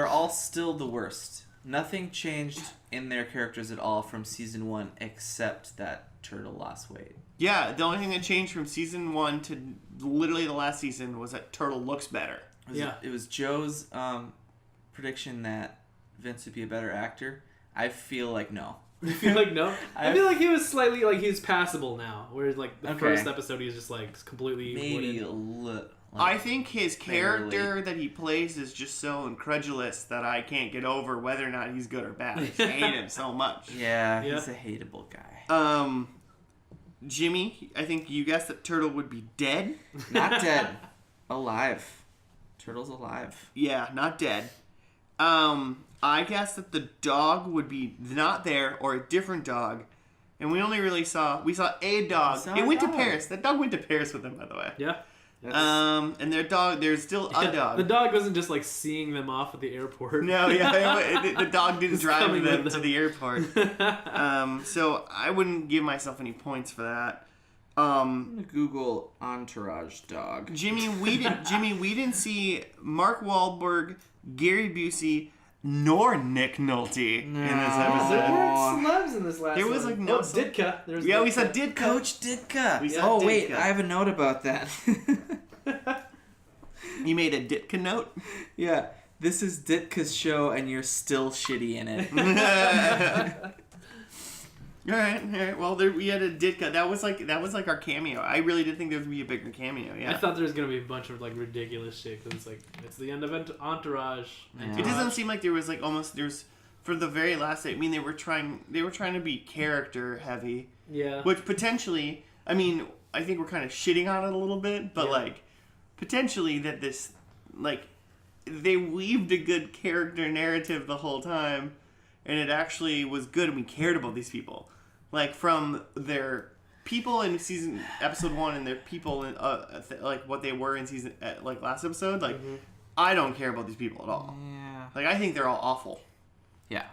all still the worst. Nothing changed in their characters at all from season 1 except that Turtle lost weight. Yeah, the only thing that changed from season 1 to literally the last season was that Turtle looks better. It was Joe's prediction that Vince would be a better actor? I feel like no. I feel like no. I feel like he was slightly like he's passable now. Whereas like the first episode, he was just like completely maybe I think his character that he plays is just so incredulous that I can't get over whether or not he's good or bad. I just hate him so much. Yeah, he's a hateable guy. Jimmy, I think you guessed that Turtle would be dead. Not dead. Alive. Turtle's alive. Yeah, not dead. I guess that the dog would be not there or a different dog. And we only really saw a dog. It went to Paris. That dog went to Paris with them, by the way. Yeah. And there's still a dog. The dog wasn't just like seeing them off at the airport. No, the dog didn't drive them to the airport. So I wouldn't give myself any points for that. I'm gonna Google Entourage dog. Jimmy, we didn't see Mark Wahlberg, Gary Busey, nor Nick Nolte in this episode. There weren't celebs in this last There was one. like no. Ditka. There was Yeah, Ditka. we saw Ditka. Coach Ditka. We saw wait, Ditka. I have a note about that. You made a Ditka note? Yeah, this is Ditka's show, and you're still shitty in it. All right. Well, we had a Ditka. That was like our cameo. I really did think there would be a bigger cameo. Yeah. I thought there was gonna be a bunch of like ridiculous shit because it's the end of Entourage. It doesn't seem like there was like for the very last. I mean, they were trying to be character heavy. Yeah. Which potentially, I mean, I think we're kind of shitting on it a little bit, but like potentially that this like they weaved a good character narrative the whole time, and it actually was good, and we cared about these people. Like, from their people in episode 1 and their people in, like, what they were in last episode, like, I don't care about these people at all. Yeah. Like, I think they're all awful. Yeah.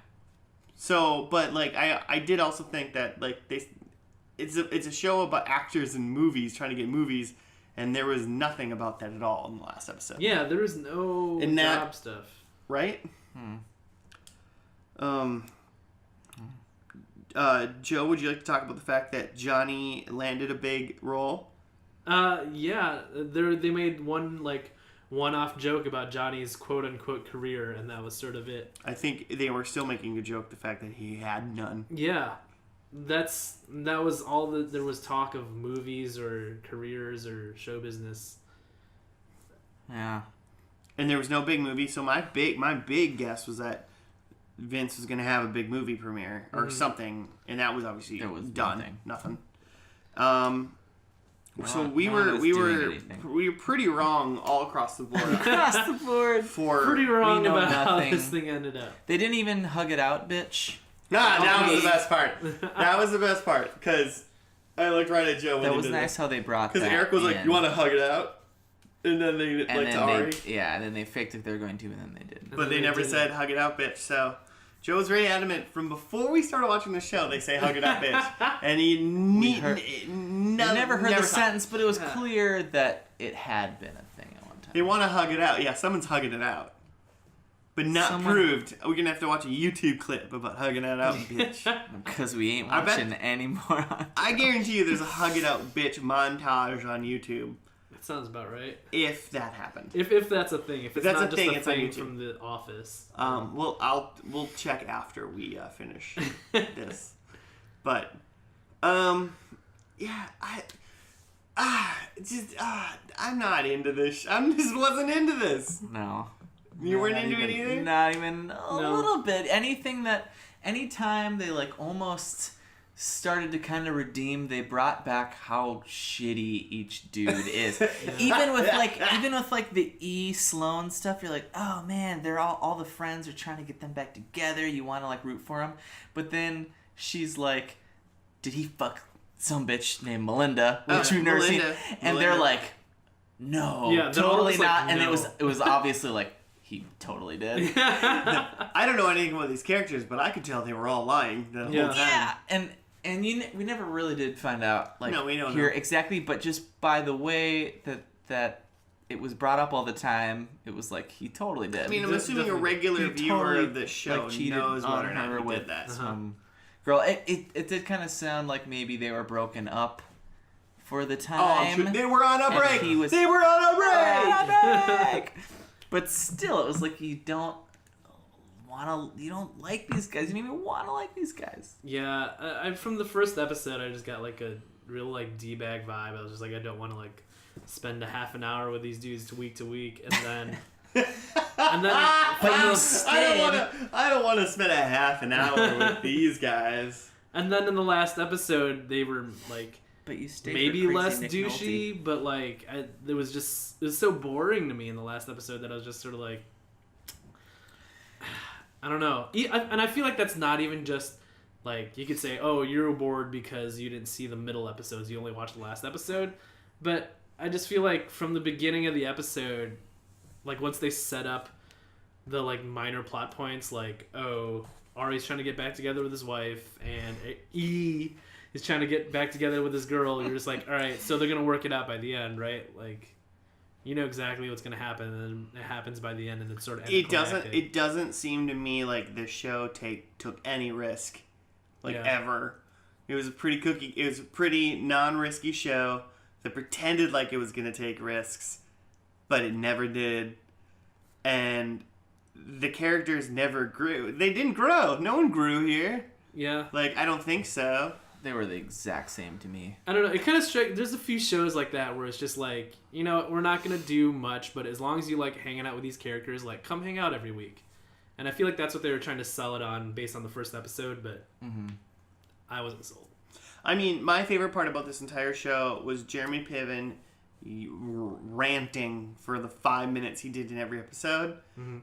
So, but, like, I did also think that, like, it's a show about actors in movies, trying to get movies, and there was nothing about that at all in the last episode. Yeah, there was no job stuff. Right? Joe, would you like to talk about the fact that Johnny landed a big role? Yeah, they made one-off joke about Johnny's quote-unquote career, and that was sort of it. I think they were still making a joke the fact that he had none. Yeah, that was all that there was talk of movies or careers or show business. Yeah. And there was no big movie, so my big guess was that Vince was going to have a big movie premiere or something, and that was obviously done. Nothing. So we were pretty wrong all across the board. Across the board. Pretty wrong about how nothing. this thing ended up. They didn't even hug it out, bitch. That was the best part. That was the best part, because I looked right at Joe when That was nice how they brought that. Because Eric was like, "You want to hug it out?" And then they to Ari. And then they faked it they were going to, and then they did. But they never said "hug it out, bitch." So Joe was very adamant from before we started watching the show. They say "hug it out, bitch," and he never heard the sentence, but it was clear that it had been a thing at one time. They want to hug it out. Yeah, someone's hugging it out, but not proved. We're gonna have to watch a YouTube clip about hugging it out, bitch. Because we ain't watching anymore. I guarantee you, there's a "hug it out, bitch" montage on YouTube. Sounds about right. If that happened. If that's a thing. If it's not just a it's thing from The Office. We'll check after we finish this. But, yeah, I'm not into this. I just wasn't into this. No. You weren't into it either? Not even a little bit. Anytime they like almost started to kind of redeem, they brought back how shitty each dude is. even with the E. Sloan stuff, you're like, oh man, they're all the friends are trying to get them back together. You want to like root for them, but then she's like, did he fuck some bitch named Melinda, which we've never seen? And they're like, no, totally not. And it was obviously like, he totally did. I don't know anything about these characters, but I could tell they were all lying the whole time. Yeah, and we never really did find out we don't know exactly, but just by the way that it was brought up all the time, it was like he totally did. I mean, I'm assuming a regular viewer of this show knows whether or not he did that. Girl, it did kind of sound like maybe they were broken up for the time. Oh, they were on a break. They were on a break. But still, it was like you don't don't like these guys. You don't even want to like these guys. Yeah, I from the first episode, I just got like a real like d-bag vibe. I was just like, I don't want to like spend a half an hour with these dudes week to week, and then I don't want to spend a half an hour with these guys. And then in the last episode, they were like, but you stayed maybe for less Nick douchey, Nolte. but like it was so boring to me in the last episode that I was just sort of like, I don't know. And I feel like that's not even just like, you could say, oh, you're bored because you didn't see the middle episodes, you only watched the last episode, but I just feel like from the beginning of the episode, like once they set up the like minor plot points, like, oh, Ari's trying to get back together with his wife, and E is trying to get back together with his girl, you're just like, all right, so they're gonna work it out by the end, right? Like, you know exactly what's gonna happen, and it happens by the end, and it's sort of anticlimactic. It doesn't seem to me like the show took any risk, ever. It was a pretty non-risky show that pretended like it was gonna take risks, but it never did, and the characters never grew. They didn't grow. No one grew here. Yeah. Like, I don't think so. They were the exact same to me. I don't know. It kind of there's a few shows like that where it's just like, you know, we're not going to do much, but as long as you like hanging out with these characters, like, come hang out every week. And I feel like that's what they were trying to sell it on based on the first episode, but I wasn't sold. I mean, my favorite part about this entire show was Jeremy Piven ranting for the 5 minutes he did in every episode.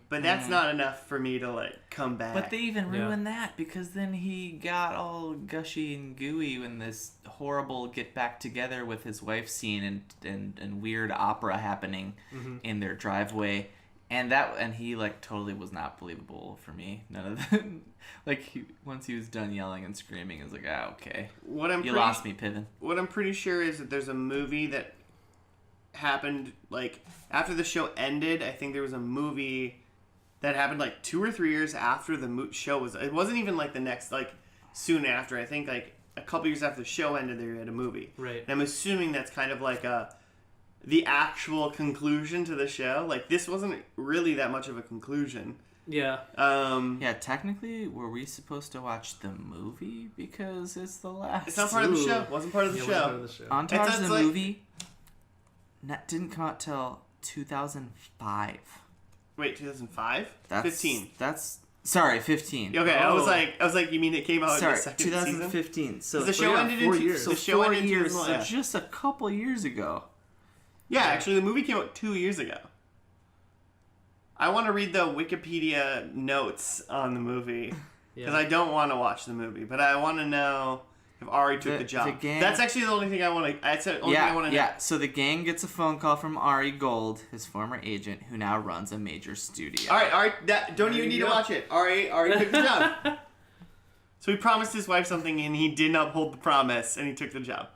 But that's not enough for me to, like, come back. But they even ruined that, because then he got all gushy and gooey when this horrible get back together with his wife scene and weird opera happening in their driveway. And he like totally was not believable for me. None of them. Like, once he was done yelling and screaming, it was like, okay. You lost me, Piven. What I'm pretty sure is that there's a movie that happened, like, after the show ended. I think there was a movie that happened like 2 or 3 years after the show was. It wasn't even like the next, like, soon after. I think like a couple years after the show ended, they had a movie. Right. And I'm assuming that's kind of like the actual conclusion to the show. Like, this wasn't really that much of a conclusion. Yeah. Yeah, technically, were we supposed to watch the movie because it's the last? It's not part of the show. It wasn't part of the Yeah, show. part of the show. Entourage, the like, movie, didn't come out till 2005. Wait, 2005? That's 15. Sorry, 15. Okay, Oh. I was like, you mean it came out in the second 2015. season? So The show ended in 4 years. The show 4 ended in years. 2011. So just a couple years ago. Yeah, actually, the movie came out 2 years ago. I want to read the Wikipedia notes on the movie because I don't want to watch the movie, but I want to know if Ari took the job. That's actually the only thing I want to. That's the only thing I want to know. Yeah. So the gang gets a phone call from Ari Gold, his former agent, who now runs a major studio. All right, Ari, don't even need to watch it. Ari took the job. So he promised his wife something, and he didn't uphold the promise, and he took the job.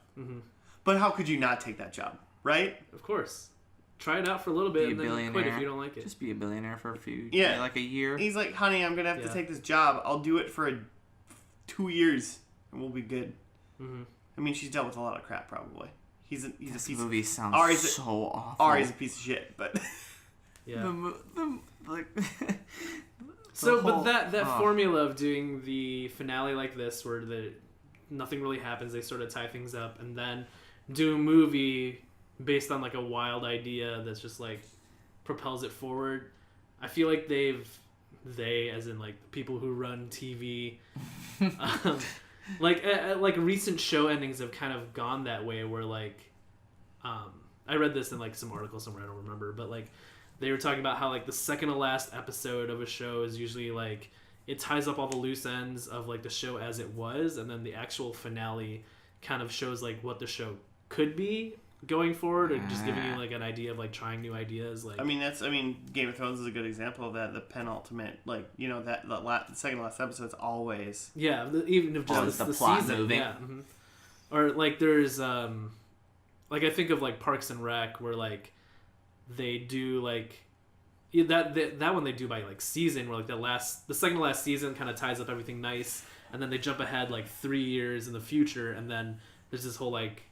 But how could you not take that job, right? Of course. Try it out for a little bit Be a and then billionaire. quit if you don't like it. Just be a billionaire for a few, Yeah. like a year. He's like, honey, I'm gonna have to take this job. I'll do it for 2 years, and we'll be good. I mean, she's dealt with a lot of crap, probably. He's a piece. This movie sounds so awful. Ari's a piece of shit, but Yeah. But that formula of doing the finale like this, where nothing really happens, they sort of tie things up, and then do a movie based on like a wild idea that's just like propels it forward. I feel like they as in like people who run TV, like recent show endings have kind of gone that way, where like I read this in like some article somewhere, I don't remember, but like they were talking about how like the second to last episode of a show is usually like it ties up all the loose ends of like the show as it was, and then the actual finale kind of shows like what the show could be going forward, or just giving you like an idea of like trying new ideas. Like, I mean, Game of Thrones is a good example of that. The penultimate, like, you know, the second to last episode's always even if just the plot season, moving. Or like there's like I think of like Parks and Rec, where like they do like that one they do by like season, where like the second to last season kind of ties up everything nice, and then they jump ahead like 3 years in the future, and then there's this whole like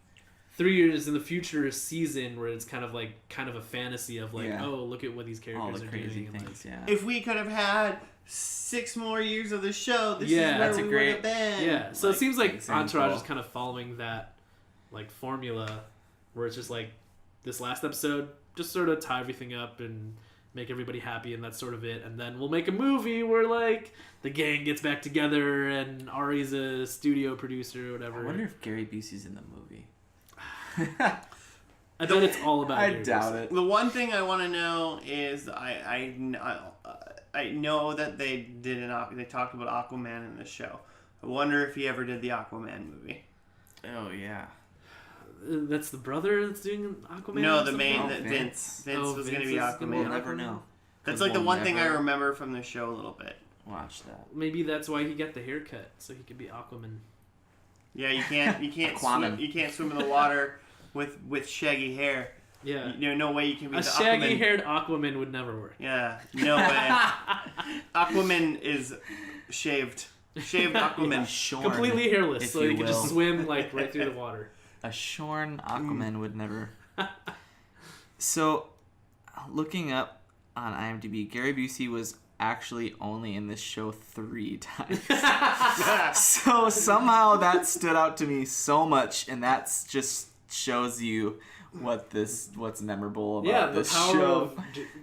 3 years in the future season where it's kind of a fantasy of Yeah. oh, look at what these All characters the are crazy doing. things, yeah. If we could have had 6 more years of the show, this Yeah, is where that's a we great- would have been. Yeah, so it seems like example. Entourage is kind of following that formula where it's just this last episode, just sort of tie everything up and make everybody happy, and that's sort of it. And then we'll make a movie where the gang gets back together and Ari's a studio producer or whatever. I wonder if Gary Busey's in the movie. I bet it's all about. I Gary doubt Busey. it. The one thing I want to know is I know that they talked about Aquaman in this show. I wonder if he ever did the Aquaman movie. Oh, yeah. That's the brother that's doing Aquaman. No, or the something? main Oh, that Vince. Vince Oh, was going to Vince be is gonna be We'll Aquaman. never know. That's 'Cause like the we'll one thing I never remember from the show a little bit. Watch that. Maybe that's why he got the haircut, so he could be Aquaman. Yeah, you can't Aquaman. swim in the water with shaggy hair. Yeah, There's no way you can be a the Aquaman. shaggy-haired Aquaman would never work. Yeah, no way. Aquaman is shaved Aquaman. Shorn, Completely hairless, if so you he could just will. swim right through the water. A shorn Aquaman would never. So, looking up on IMDb, Gary Busey was actually only in this show 3 times. So somehow that stood out to me so much, and that's just shows you what's memorable about Yeah, the this power show. of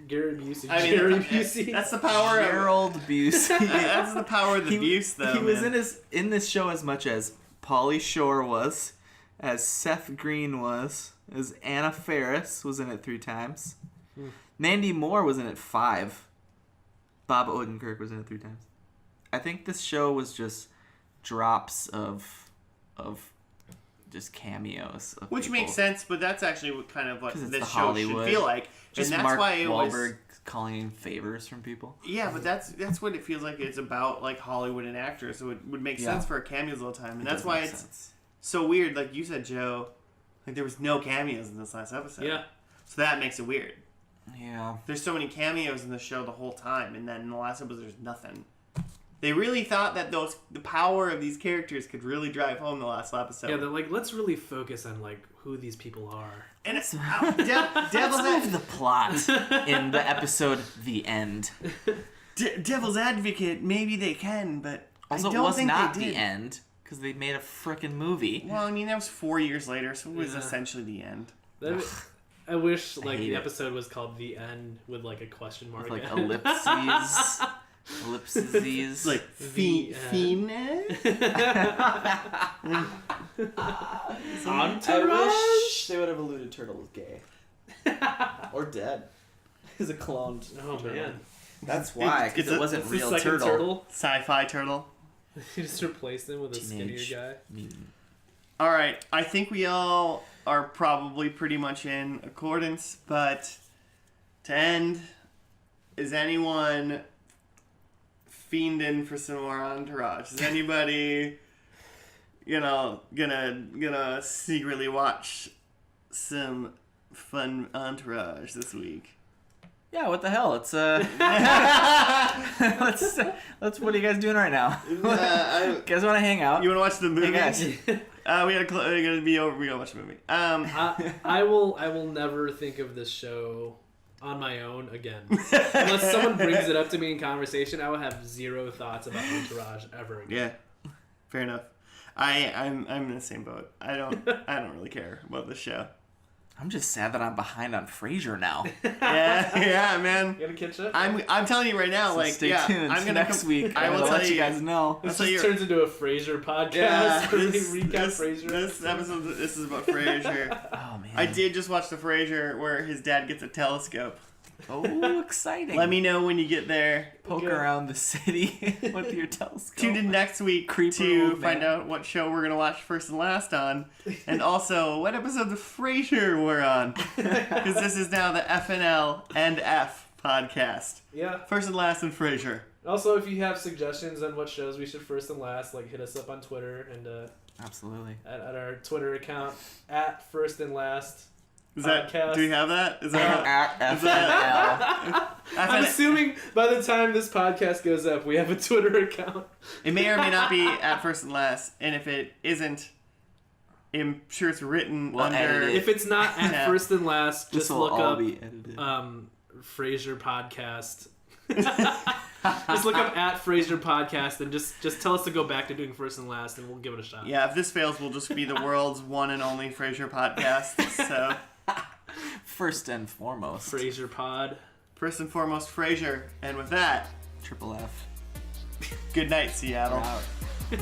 Gary Busey. I mean, Gary Busey. That's the power of Gerald Busey. that's the power of the Buse, though. He was man. in this show as much as Pauly Shore was, as Seth Green was, as Anna Faris was in it 3 times. Mandy Moore was in it 5. Bob Odenkirk was in it 3 times. I think this show was just drops of just cameos of Which people. makes sense, but that's actually what kind of what 'Cause it's this the show Hollywood. should feel like. Just and that's Mark why it Wahlberg was. calling in favors from people. Yeah, but that's what it feels like. It's about like Hollywood and actors, so it would make Yeah. sense for cameos all the time, and It that's does why make it's sense. so weird. Like you said, Joe, like there was no cameos in this last episode. Yeah. So that makes it weird. Yeah. There's so many cameos in the show the whole time, and then in the last episode there's nothing. They really thought that the power of these characters could really drive home the last episode. Yeah, they're let's really focus on who these people are. And it's Let's Devil's move the plot in the episode The End. Devil's Advocate. Maybe they can, but Also, I it don't was think not they The did. End because they made a freaking movie. Well, I mean that was 4 years later, so it was Yeah. essentially the end. I wish I hate the it. episode was called The End with a question mark. With like at it. ellipses. Like The Phoenix. Entourage? they would have alluded Turtle was gay. Or dead. He's a cloned. Oh man, That's why, It's because a- it wasn't it's the real second turtle. Sci-fi turtle. You just replaced him with a Teenage skinnier guy. Mutant. All right, I think we all are probably pretty much in accordance, but to end, is anyone fiending for some more Entourage? Is anybody, gonna secretly watch some fun Entourage this week? Yeah, what the hell? It's let's what are you guys doing right now? You guys want to hang out? You want to watch the movie? Hey guys. We're gonna be over. We gotta watch the movie. I will never think of this show on my own again. Unless someone brings it up to me in conversation, I will have zero thoughts about Entourage ever again. Yeah, fair enough. I'm in the same boat. I don't really care about this show. I'm just sad that I'm behind on Frasier now. Yeah, man. You gotta catch up. I'm telling you right now, So stay tuned. I'm gonna next week. I will will tell let you guys know. This so just you're- turns into a Frasier podcast. Yeah, where we this recap Frasier. This episode, this is about Frasier. Oh man. I did just watch the Frasier where his dad gets a telescope. Oh, exciting. Let me know when you get there. poke Okay. around the city with your telescope. Tune in next week Creeper to old find man. out what show we're gonna watch first and last on, and also what episode of Frasier we're on, because this is now the FNL and F podcast. Yeah. First and last in Frasier. Also, if you have suggestions on what shows we should first and last, hit us up on Twitter and Absolutely. at our Twitter account at First and Last. Is that? Podcast. Do we have that? Is that? At Is that- I'm assuming by the time this podcast goes up, we have a Twitter account. It may or may not be at first and last, and if it isn't, I'm sure it's written We'll edit under. it. If it's not at Yeah. first and last, This just will look all up be edited. Frasier Podcast. Just look up at Frasier Podcast and just tell us to go back to doing first and last, and we'll give it a shot. Yeah, if this fails, we'll just be the world's one and only Frasier podcast. So, First and foremost. Frasier Pod. first and foremost, Frasier. And with that, Triple F. good night, Seattle. We're out.